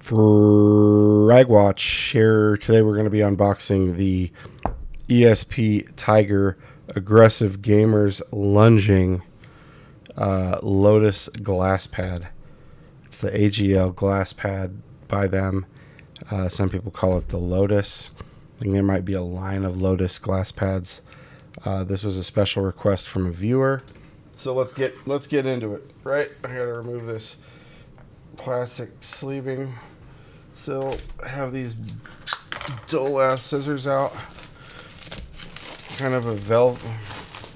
FragWatch here. Today we're going to be unboxing the ESPTiger Aggressive Gamers Lunging Lotus glass pad. It's the AGL glass pad by them. Some people call it the Lotus. I think there might be a line of Lotus glass pads. This was a special request from a viewer. So let's get into it. Right, I gotta remove this plastic sleeving. Still have these dull ass scissors out. Kind of a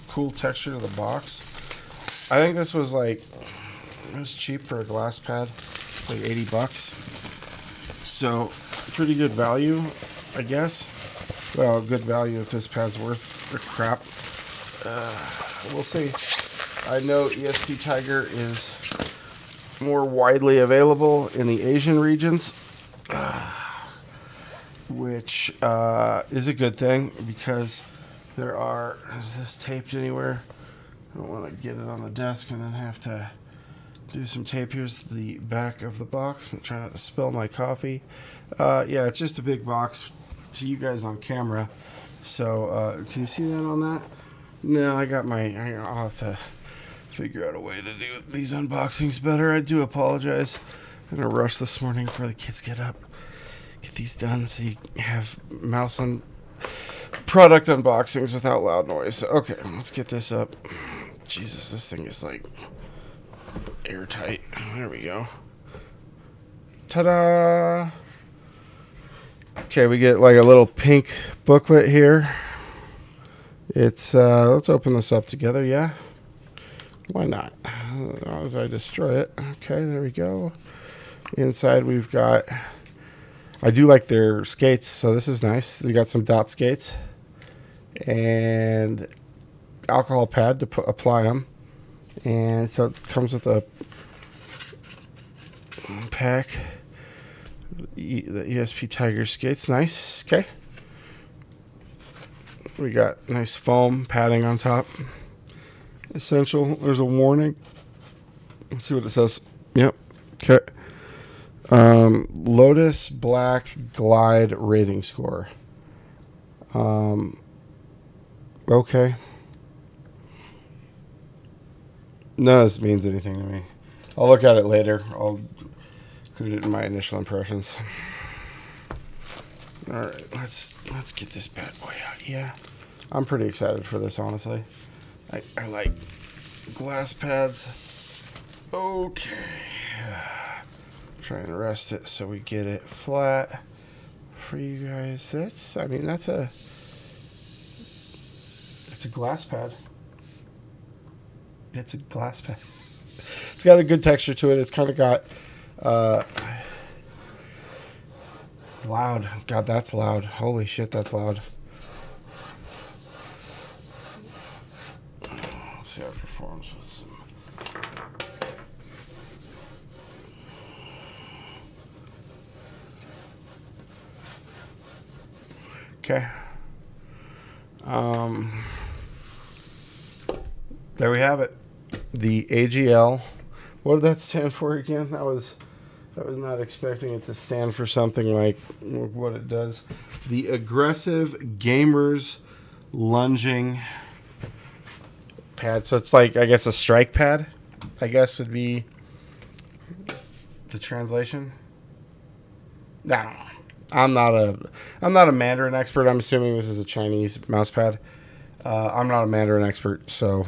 cool texture to the box. I think this was like, it was cheap for a glass pad, like $80. So pretty good value, I guess. Well, good value if this pad's worth the crap. We'll see. I know ESPTiger is more widely available in the Asian regions, which is a good thing because is this taped anywhere? I don't want to get it on the desk and then have to do some tape. Here's the back of the box. I'm trying not to spill my coffee. Yeah, it's just a big box to you guys on camera. So can you see that on that? No, I'll have to figure out a way to do these unboxings better. I do apologize. I'm in a rush this morning before the kids get up. Get these done so you have mouse on product unboxings without loud noise. Okay, let's get this up. Jesus, this thing is like airtight. There we go. Ta-da! Okay, we get like a little pink booklet here. It's let's open this up together. Yeah, why not? As I destroy it. Okay, there we go. Inside we've got, I do like their skates, so this is nice. We got some dot skates and alcohol pad to apply them, and so it comes with a pack. The ESPTiger skates, nice. Okay, we got nice foam padding on top. Essential. There's a warning. Let's see what it says. Yep. Okay. Lotus Black Glide rating score. Okay. None of this means anything to me. I'll look at it later. I'll include it in my initial impressions. All right, let's get this bad boy out. Yeah, I'm pretty excited for this, honestly. I like glass pads. Okay. Try and rest it so we get it flat for you guys. It's a glass pad. It's a glass pad. It's got a good texture to it. It's kind of got loud. God, that's loud. Holy shit, that's loud. Let's see how it performs with some. Okay. There we have it. The AGL. What did that stand for again? I was not expecting it to stand for something like what it does. The Aggressive Gamers Lunging Pad. So it's like, I guess, a strike pad, I guess would be the translation. I don't know. I'm not a Mandarin expert. I'm assuming this is a Chinese mouse pad. I'm not a Mandarin expert, so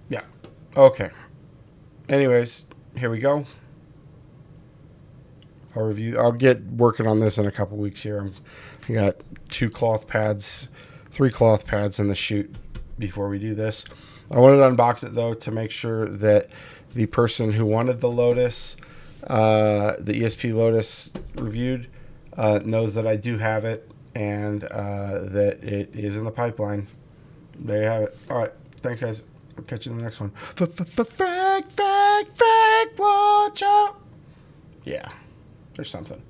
yeah. Okay. Anyways, here we go. I'll get working on this in a couple weeks here. I got 3 cloth pads in the chute before we do this. I wanted to unbox it though to make sure that the person who wanted the Lotus, the ESP Lotus reviewed, knows that I do have it and that it is in the pipeline. There you have it. All right, thanks guys. I'll catch you in the next one. Frag, watch out. Yeah, there's something.